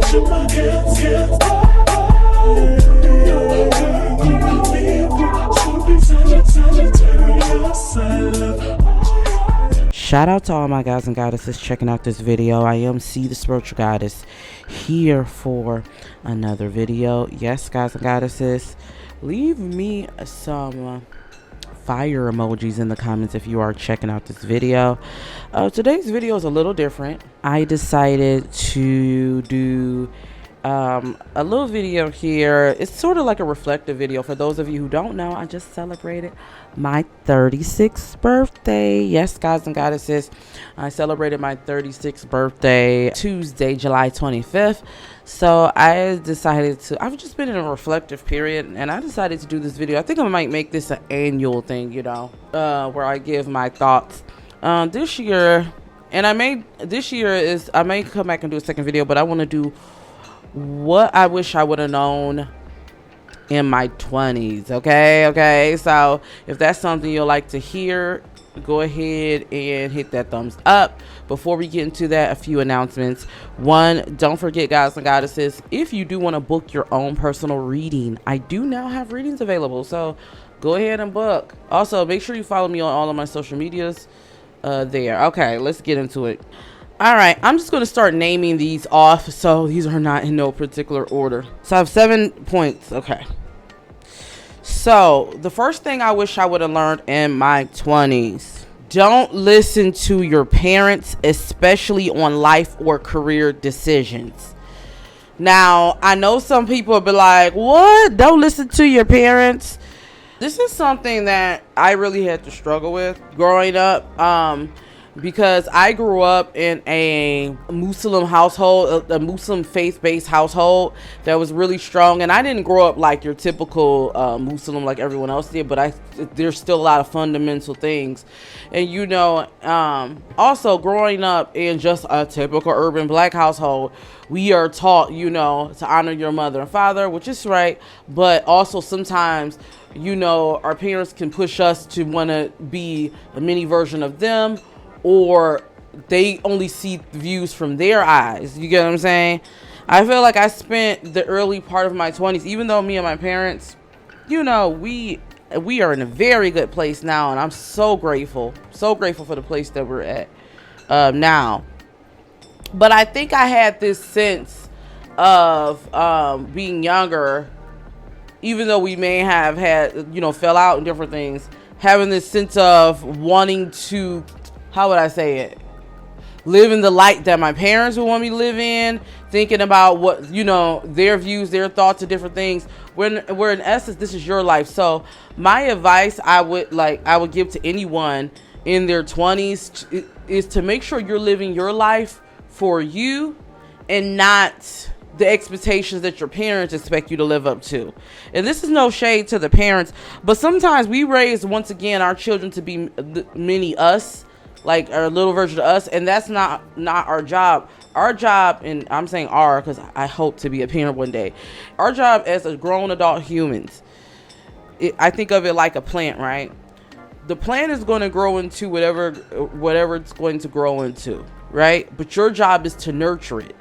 Shout out to all my guys and goddesses checking out this video. I am C the Spiritual Goddess here for another video. Yes, guys and goddesses, leave me some fire emojis in the comments if you are checking out this video. Today's video is a little different. I decided to do a little video here. It's sort of like a reflective video. For those of you who don't know, I just celebrated my 36th birthday. Yes, guys and goddesses, I celebrated my 36th birthday Tuesday, July 25th. So I decided to, I've just been in a reflective period, and I decided to do this video. I think I might make this an annual thing, you know, where I give my thoughts. This year, I may come back and do a second video, but I want to do what I wish I would have known in my 20s. Okay, so if that's something you'll like to hear, go ahead and hit that thumbs up. Before we get into that, a few announcements. One, don't forget, guys and goddesses, if you do want to book your own personal reading, I do now have readings available, so go ahead and book. Also, make sure you follow me on all of my social medias there. Okay, let's get into it. All right, I'm just going to start naming these off, so these are not in no particular order. So I have 7 points. Okay. So the first thing I wish I would have learned in my 20s: don't listen to your parents, especially on life or career decisions. Now, I know some people will be like, what? Don't listen to your parents? This is something that I really had to struggle with growing up. Because I grew up in a Muslim household, a Muslim faith-based household that was really strong. And I didn't grow up like your typical Muslim like everyone else did, but there's still a lot of fundamental things. And, you know, also growing up in just a typical urban black household, we are taught, you know, to honor your mother and father, which is right. But also sometimes, you know, our parents can push us to want to be a mini version of them, or they only see views from their eyes. You get what I'm saying? I feel like I spent the early part of my 20s, even though me and my parents, you know, we are in a very good place now, and I'm so grateful for the place that we're at now. But I think I had this sense of being younger, even though we may have had, you know, fell out and different things, having this sense of wanting to, how would I say it, live in the light that my parents would want me to live in, thinking about what, you know, their views, their thoughts of different things, where in essence, this is your life. So my advice I would give to anyone in their 20s is to make sure you're living your life for you and not the expectations that your parents expect you to live up to. And this is no shade to the parents, but sometimes we raise, once again, our children to be mini us, like our little version of us, and that's not our job. Our job, and I'm saying our because I hope to be a parent one day, our job as a grown adult humans, I think of it like a plant, right? The plant is going to grow into whatever it's going to grow into, right? But your job is to nurture it.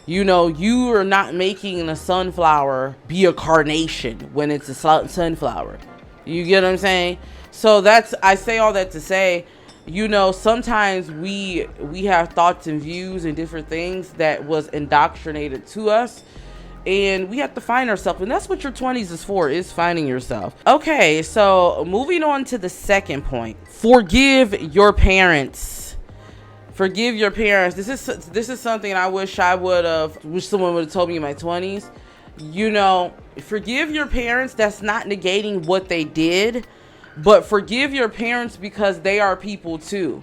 You know, you are not making a sunflower be a carnation when it's a sunflower. You get what I'm saying? So I say all that to say, you know, sometimes we have thoughts and views and different things that was indoctrinated to us, and we have to find ourselves, and that's what your 20s is for, is finding yourself. Okay, so moving on to the second point: forgive your parents. Forgive your parents. This is something I wish someone would have told me in my 20s. You know, forgive your parents. That's not negating what they did, but forgive your parents because they are people too.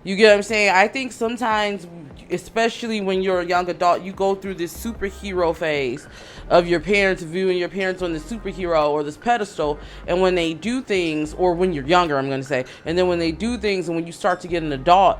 You get what I'm saying? I think sometimes, especially when you're a young adult, you go through this superhero phase of your parents viewing your parents on the superhero or this pedestal. And when they do things, or when you're younger, I'm going to say, and then when they do things, and when you start to get an adult,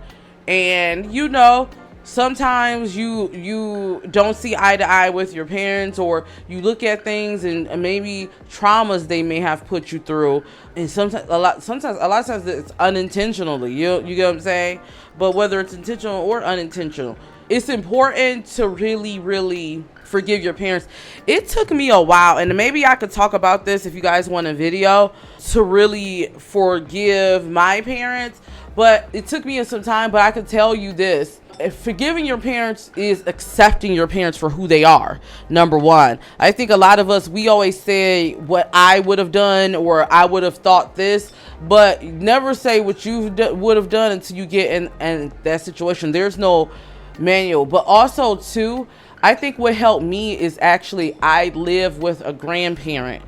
and you know, sometimes you don't see eye to eye with your parents, or you look at things and maybe traumas they may have put you through, and sometimes a lot of times it's unintentionally, you get what I'm saying? But whether it's intentional or unintentional, it's important to really forgive your parents. It took me a while, and maybe I could talk about this if you guys want a video, to really forgive my parents. But it took me some time. But I could tell you this: if forgiving your parents is accepting your parents for who they are. Number one, I think a lot of us, we always say what I would have done, or I would have thought this, but never say what you would have done until you get in that situation. There's no manual. But also too, I think what helped me is actually, I live with a grandparent.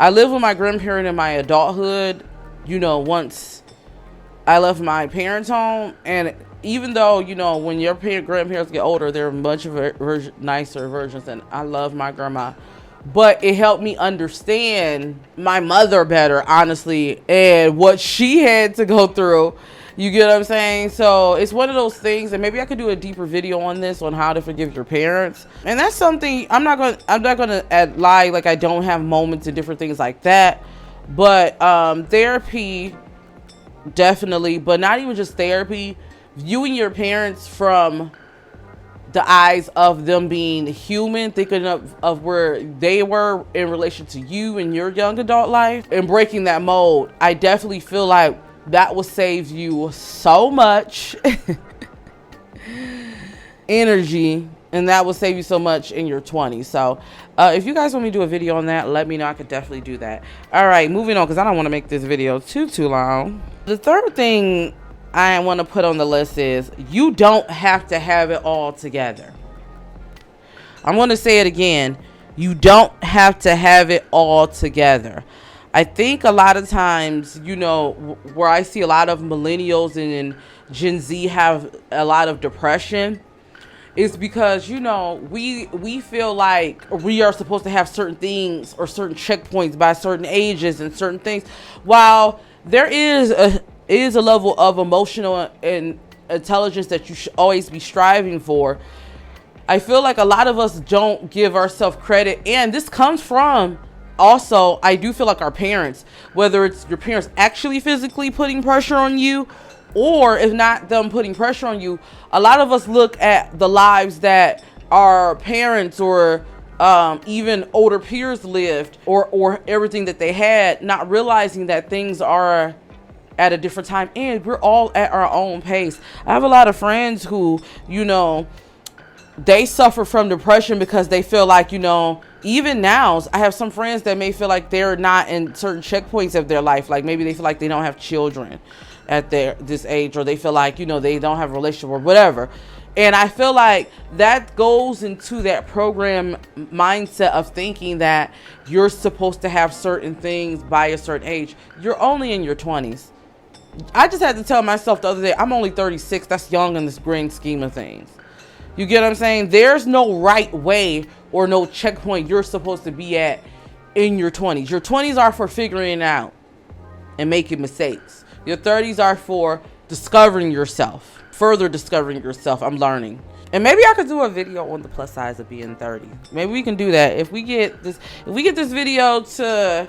I lived with my grandparent in my adulthood, once I left my parents' home. And even though, when your grandparents get older, they're much nicer versions, and I love my grandma, but it helped me understand my mother better, honestly, and what she had to go through. You get what I'm saying? So it's one of those things, and maybe I could do a deeper video on this, on how to forgive your parents. And that's something I'm not gonna lie, like I don't have moments and different things like that. But therapy, definitely, but not even just therapy. Viewing your parents from the eyes of them being human, thinking of where they were in relation to you in your young adult life, and breaking that mold. I definitely feel like that will save you so much energy, and that will save you so much in your 20s. So if you guys want me to do a video on that, let me know. I could definitely do that. All right, moving on, because I don't want to make this video too long. The third thing I want to put on the list is, you don't have to have it all together. I'm going to say it again. You don't have to have it all together. I think a lot of times, where I see a lot of millennials and Gen Z have a lot of depression, is because, we feel like we are supposed to have certain things or certain checkpoints by certain ages and certain things, while there is a level of emotional and intelligence that you should always be striving for. I feel like a lot of us don't give ourselves credit, and this comes from, also, I do feel like our parents, whether it's your parents actually physically putting pressure on you, or if not them putting pressure on you, a lot of us look at the lives that our parents or even older peers lived, or everything that they had, not realizing that things are at a different time, and we're all at our own pace. I have a lot of friends who, they suffer from depression because they feel like, even now, I have some friends that may feel like they're not in certain checkpoints of their life. Like maybe they feel like they don't have children at this age, or they feel like, they don't have a relationship or whatever. And I feel like that goes into that program mindset of thinking that you're supposed to have certain things by a certain age. You're only in your 20s. I just had to tell myself the other day, I'm only 36. That's young in this grand scheme of things. You get what I'm saying? There's no right way or no checkpoint you're supposed to be at in your 20s. Your 20s are for figuring it out and making mistakes. Your 30s are for discovering yourself, further discovering yourself. I'm learning. And maybe I could do a video on the plus size of being 30. Maybe we can do that. If we get this video to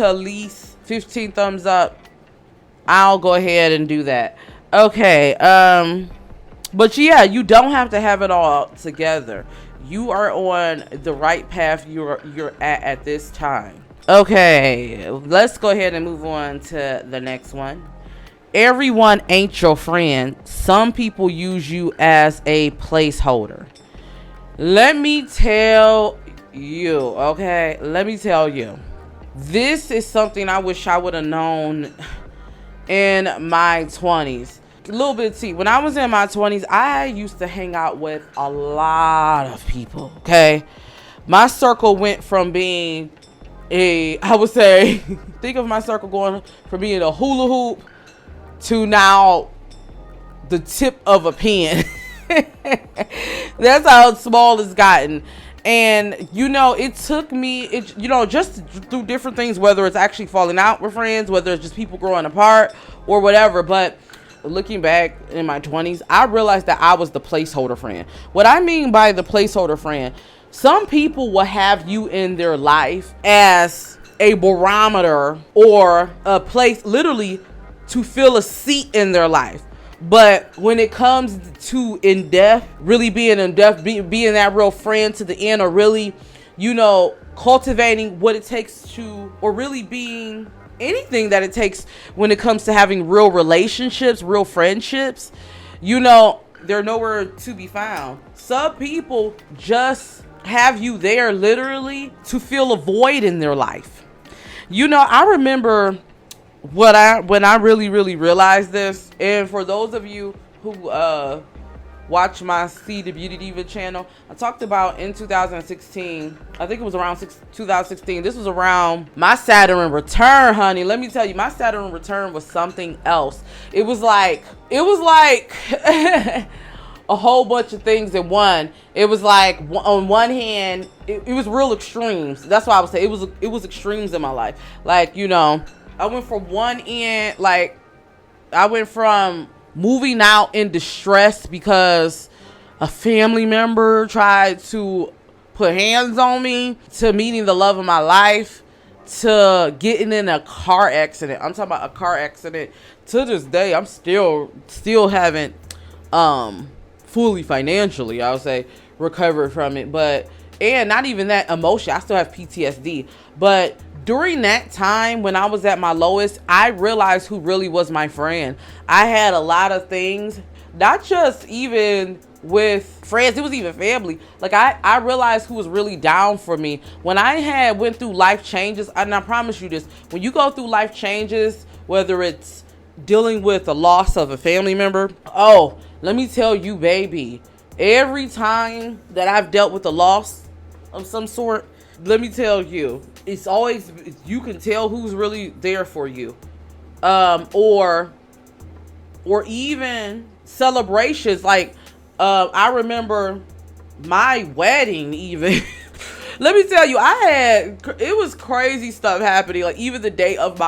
at least 15 thumbs up, I'll go ahead and do that. Okay. But yeah, you don't have to have it all together. You are on the right path you're at this time. Okay, let's go ahead and move on to the next one. Everyone ain't your friend. Some people use you as a placeholder. Let me tell you, okay? Let me tell you. This is something I wish I would have known in my 20s. A little bit tea. When I was in my 20s, I used to hang out with a lot of people, okay? My circle went from being I would say, think of my circle going from being a hula hoop to now the tip of a pen. That's how small it's gotten. And it took me just through different things, whether it's actually falling out with friends, whether it's just people growing apart or whatever. But looking back in my 20s, I realized that I was the placeholder friend. What I mean by the placeholder friend, some people will have you in their life as a barometer or a place literally to fill a seat in their life. But when it comes to in depth, really being in depth, being that real friend to the end, or really, you know, cultivating what it takes to, or really being anything that it takes when it comes to having real relationships, real friendships, you know, they're nowhere to be found. Some people just have you there literally to fill a void in their life. You know, I remember when I really realized this, and for those of you who watch my See the Beauty Diva channel, I talked about in 2016, I think it was around 2016, this was around my Saturn return, honey. Let me tell you, my Saturn return was something else. It was like a whole bunch of things in one. It was like, on one hand, it was real extremes. That's why I would say it was extremes in my life. Like, you know, I went from one end, like, I went from moving out in distress because a family member tried to put hands on me, to meeting the love of my life, to getting in a car accident. I'm talking about a car accident. To this day, I'm still haven't fully financially, I would say, recovered from it. But, and not even that, emotion, I still have PTSD. But during that time when I was at my lowest, I realized who really was my friend. I had a lot of things, not just even with friends, it was even family. Like I realized who was really down for me. When I went through life changes, and I promise you this, when you go through life changes, whether it's dealing with the loss of a family member, oh, let me tell you, baby, every time that I've dealt with a loss of some sort, let me tell you, it's always, you can tell who's really there for you. Or even celebrations. Like, I remember my wedding even. Let me tell you, it was crazy stuff happening. Like, even the day of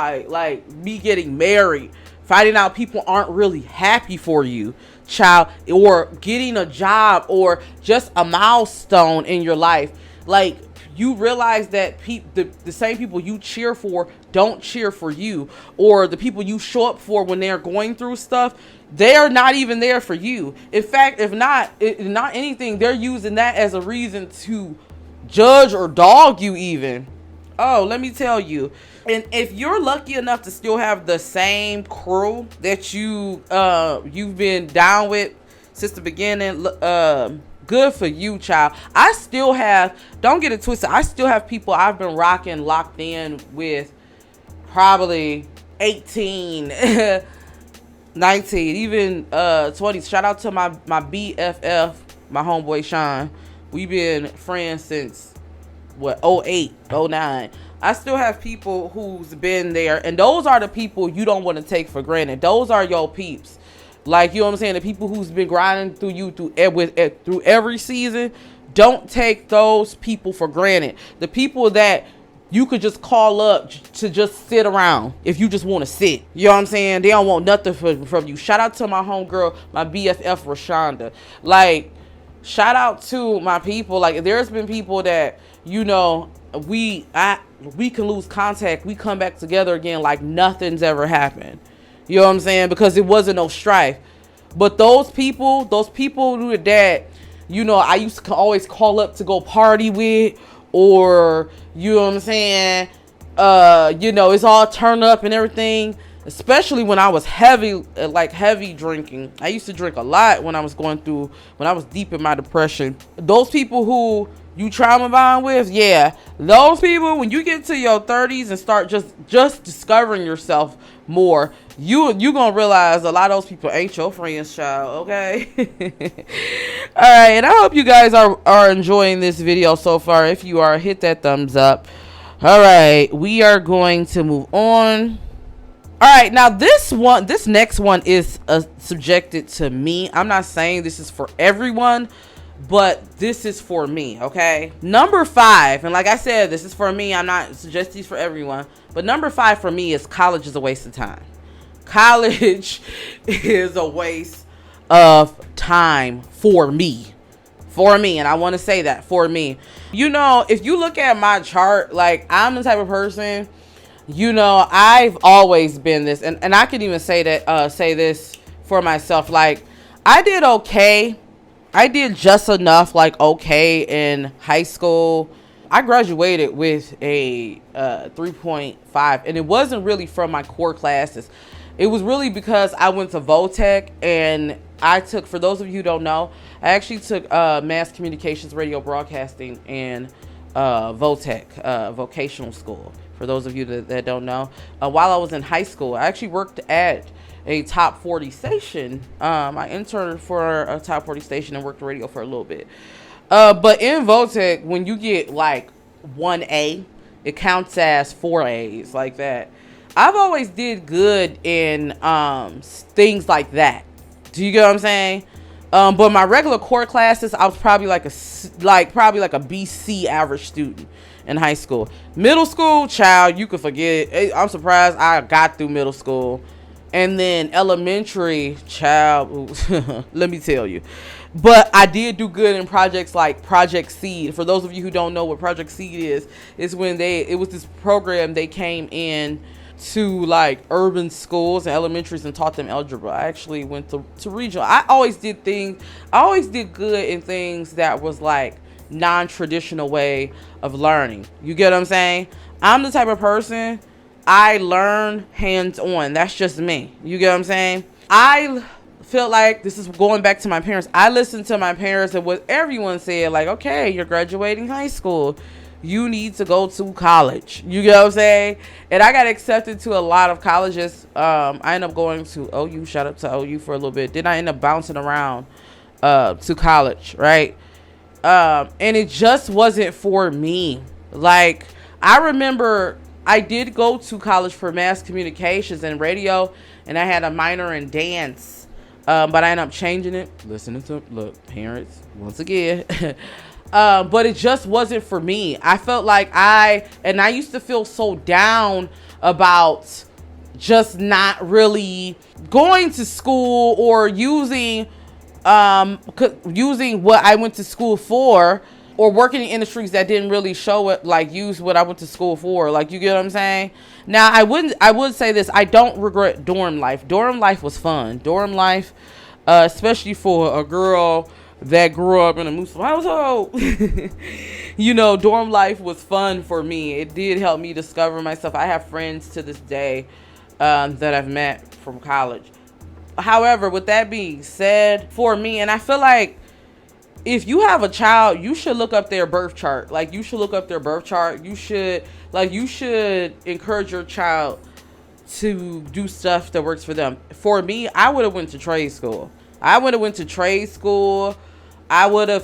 me getting married, finding out people aren't really happy for you, child, or getting a job, or just a milestone in your life. Like, you realize that the same people you cheer for don't cheer for you, or the people you show up for when they're going through stuff, they're not even there for you. In fact, if not anything, they're using that as a reason to judge or dog you even. Oh, let me tell you. And if you're lucky enough to still have the same crew that you've been down with since the beginning, good for you, child. I still have, don't get it twisted, I still have people I've been rocking, locked in with probably 18, 19, even 20. Shout out to my BFF, my homeboy Sean. We've been friends since, 08, 09. I still have people who's been there, and those are the people you don't want to take for granted. Those are your peeps. Like, you know what I'm saying? The people who's been grinding through you through every season, don't take those people for granted. The people that you could just call up to just sit around if you just want to sit. You know what I'm saying? They don't want nothing from you. Shout out to my homegirl, my BFF Rashonda. Like, shout out to my people. Like, there's been people that, you know, we can lose contact. We come back together again like nothing's ever happened. You know what I'm saying? Because it wasn't no strife. But those people that, you know, I used to always call up to go party with, or, you know what I'm saying, you know, it's all turned up and everything, especially when I was heavy drinking. I used to drink a lot when I was deep in my depression. Those people who you trauma bond with, yeah, those people, when you get to your 30s and start just discovering yourself more, you gonna realize a lot of those people ain't your friends, child. Okay. All right, and I hope you guys are enjoying this video so far. If you are, hit that thumbs up. All right, we are going to move on. All right, now this next one is subjected to me. I'm not saying this is for everyone, but this is for me, okay? Number 5, and like I said, this is for me. I'm not suggesting this for everyone, but number 5 for me is college is a waste of time. college is a waste of time for me. And I want to say that for me. You know, if you look at my chart, like, I'm the type of person, you know, I've always been this, and I can even say that, say this for myself. Like, I did okay. I did just enough, like, okay in high school. I graduated with a 3.5, and it wasn't really from my core classes. It was really because I went to Votech, and I took, for those of you who don't know, I actually took mass communications, radio broadcasting, and Votech, vocational school. For those of you that don't know, while I was in high school, I actually worked at a top 40 station. I interned for a top 40 station and worked radio for a little bit. But in Votech, when you get like 1A, it counts as 4 A's, like that. I've always did good in things like that. Do you get what I'm saying? But my regular core classes, I was probably like a BC average student in high school. Middle school, child, you could forget it. I'm surprised I got through middle school. And then elementary, child, let me tell you. But I did do good in projects like Project Seed. For those of you who don't know what Project Seed is when it was this program, they came in to like urban schools and elementaries and taught them algebra. I actually went to regional. I always did good in things that was like non-traditional way of learning. You get what I'm saying? I'm the type of person, I learn hands-on. That's just me. You get what I'm saying? I feel like, this is going back to my parents, I listened to my parents and what everyone said, like, okay, you're graduating high school, you need to go to college. You get what I'm saying? And I got accepted to a lot of colleges. I ended up going to OU. Shout out to OU for a little bit. Then I ended up bouncing around to college, right? And it just wasn't for me. Like, I remember I did go to college for mass communications and radio, and I had a minor in dance. But I ended up changing it. Look, parents, once again. But it just wasn't for me. I felt like I used to feel so down about just not really going to school or using what I went to school for, or working in industries that didn't really show it, like use what I went to school for. Like, you get what I'm saying? Now, I would say this, I don't regret dorm life. Dorm life was fun. Dorm life, especially for a girl that grew up in a Muslim household. You know, dorm life was fun for me. It did help me discover myself. I have friends to this day that I've met from college. However, with that being said, for me, and I feel like if you have a child, you should look up their birth chart. Like, you should look up their birth chart. You should encourage your child to do stuff that works for them. For me, I would have went to trade school. I would have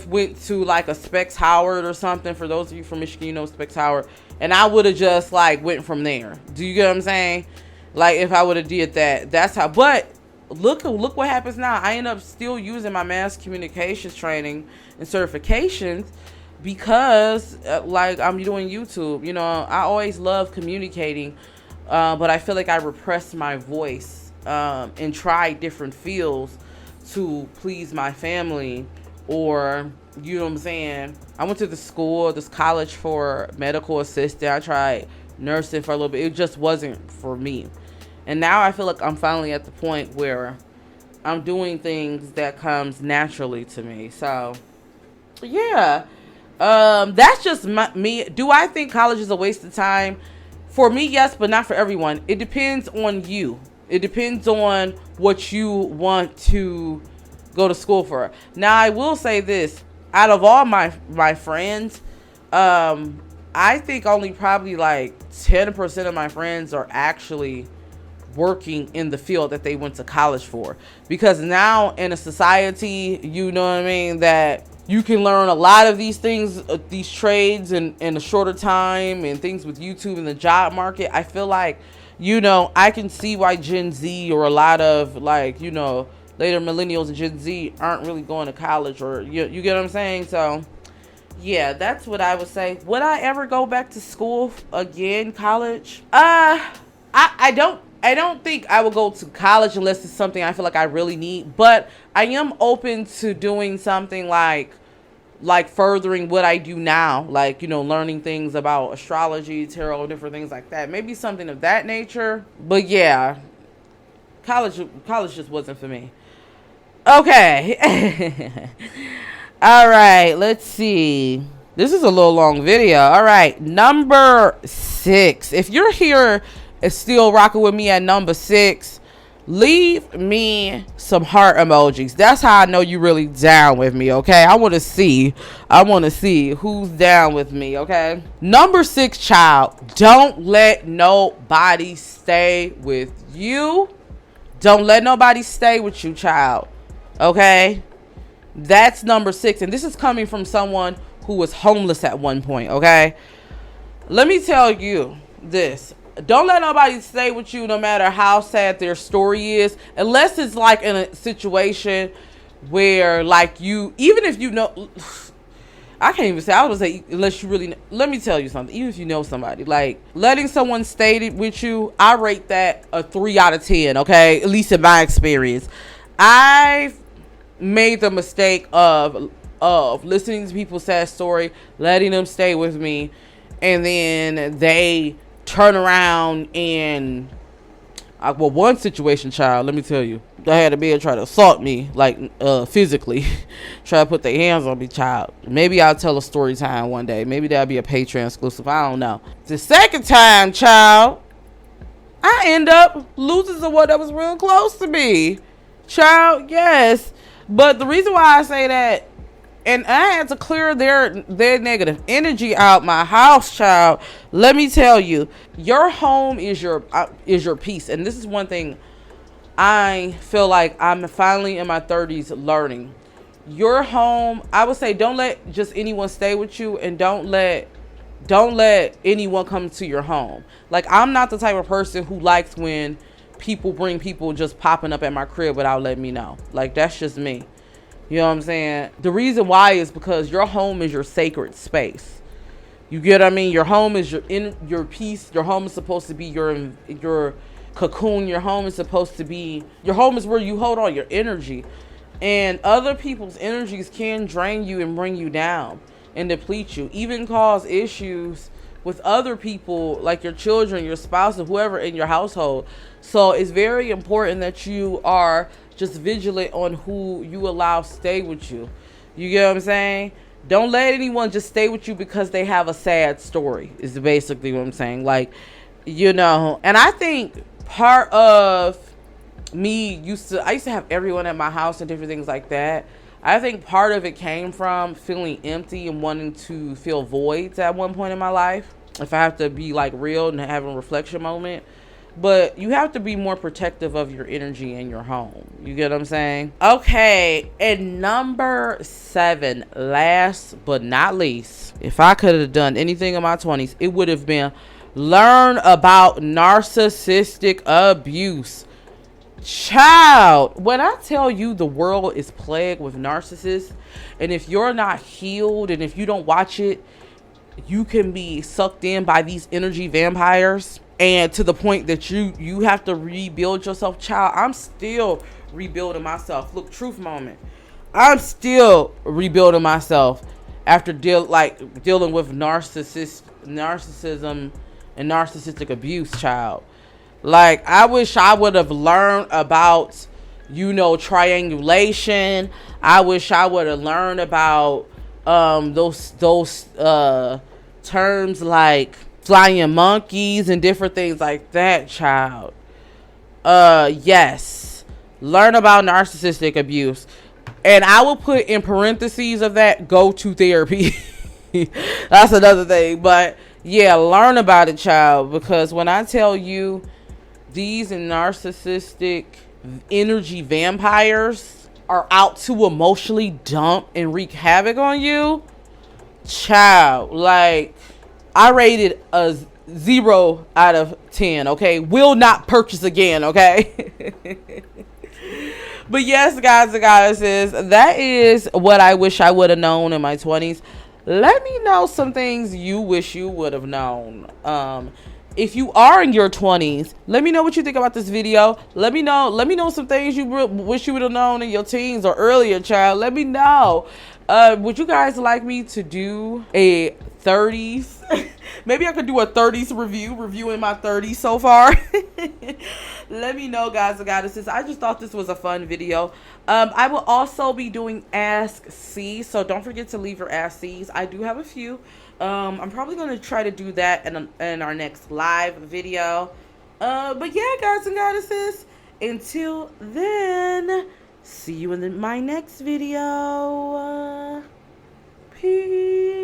went to like a Specs Howard or something. For those of you from Michigan, you know Specs Howard. And I would have just like went from there. Do you get what I'm saying? Like, if I would have did that, that's how. But look what happens now. I end up still using my mass communications training and certifications because like I'm doing YouTube. You know, I always love communicating, but I feel like I repressed my voice and tried different fields to please my family, or, you know what I'm saying? I went to this college for medical assistant. I tried nursing for a little bit. It just wasn't for me. And now I feel like I'm finally at the point where I'm doing things that comes naturally to me. So, yeah, that's just me. Do I think college is a waste of time? For me, yes, but not for everyone. It depends on you. It depends on what you want to go to school for. Now, I will say this. Out of all my friends, I think only probably like 10% of my friends are actually working in the field that they went to college for. Because now in a society, you know what I mean, that you can learn a lot of these things, these trades in a shorter time, and things with YouTube and the job market. I feel like, you know, I can see why Gen Z or a lot of, like, you know, later millennials and Gen Z aren't really going to college, or you get what I'm saying? So yeah, that's what I would say. Would I ever go back to school again, college? I don't I don't think I will go to college unless it's something I feel like I really need, but I am open to doing something like furthering what I do now, like, you know, learning things about astrology, tarot, different things like that. Maybe something of that nature. But yeah, college just wasn't for me. Okay. All right, let's see. This is a little long video. All right, number 6. If you're here and still rocking with me at number 6, leave me some heart emojis. That's how I know you really down with me, okay? I want to see who's down with me, okay? Number 6, child. Don't let nobody stay with you. Don't let nobody stay with you, child. Okay? That's number 6. And this is coming from someone who was homeless at one point, okay? Let me tell you this. Don't let nobody stay with you no matter how sad their story is. Unless it's like in a situation where like you, even if you know, I can't even say, I was say, unless you really, let me tell you something. Even if you know somebody, like letting someone stay with you, I rate that a 3 out of 10, okay? At least in my experience. I've made the mistake of listening to people's sad story, letting them stay with me, and then they turn around and well, one situation, child, let me tell you, they had a man try to assault me, like physically, try to put their hands on me, child. Maybe I'll tell a story time one day. Maybe that'll be a Patreon exclusive. I don't know. The second time, child, I end up losing someone that was real close to me, child. Yes, but the reason why I say that, and I had to clear their negative energy out my house, child. Let me tell you, your home is your peace. And this is one thing I feel like I'm finally in my 30s learning. Your home, I would say, don't let just anyone stay with you, and don't let anyone come to your home. Like, I'm not the type of person who likes when people bring people just popping up at my crib without letting me know. Like, that's just me. You know what I'm saying? The reason why is because your home is your sacred space. You get what I mean? Your home is your peace. Your home is supposed to be your cocoon. Your home is supposed to be, your home is where you hold all your energy. And other people's energies can drain you and bring you down and deplete you. Even cause issues with other people, like your children, your spouse, or whoever in your household. So it's very important that you are just vigilant on who you allow stay with you. You get what I'm saying? Don't let anyone just stay with you because they have a sad story, is basically what I'm saying. Like, you know, and I think part of me I used to have everyone at my house and different things like that. I think part of it came from feeling empty and wanting to fill voids at one point in my life, if I have to be like real and have a reflection moment. But you have to be more protective of your energy in your home. You get what I'm saying? Okay, and number 7, last but not least, if I could have done anything in my 20s, it would have been learn about narcissistic abuse. Child, when I tell you the world is plagued with narcissists, and if you're not healed and if you don't watch it, you can be sucked in by these energy vampires, and to the point that you have to rebuild yourself. Child, I'm still rebuilding myself. Look, truth moment, I'm still rebuilding myself after dealing with narcissism and narcissistic abuse, child. Like, I wish I would have learned about, you know, triangulation. I wish I would have learned about those terms like flying monkeys and different things like that, child. Yes. Learn about narcissistic abuse. And I will put in parentheses of that, go to therapy. That's another thing. But yeah, learn about it, child. Because when I tell you, these narcissistic energy vampires are out to emotionally dump and wreak havoc on you, child, like, I rated a 0 out of 10, okay? Will not purchase again, okay? But yes, guys and goddesses, that is what I wish I would have known in my 20s. Let me know some things you wish you would have known. if you are in your 20s, let me know what you think about this video. Let me know some things you wish you would have known in your teens or earlier, child. Let me know. Would you guys like me to do a 30s? Maybe I could do a 30s reviewing my 30s so far. Let me know, guys and goddesses. I just thought this was a fun video. I will also be doing Ask C, so don't forget to leave your Ask C's. I do have a few. I'm probably going to try to do that in our next live video. But yeah, guys and goddesses, until then, see you in my next video. Peace.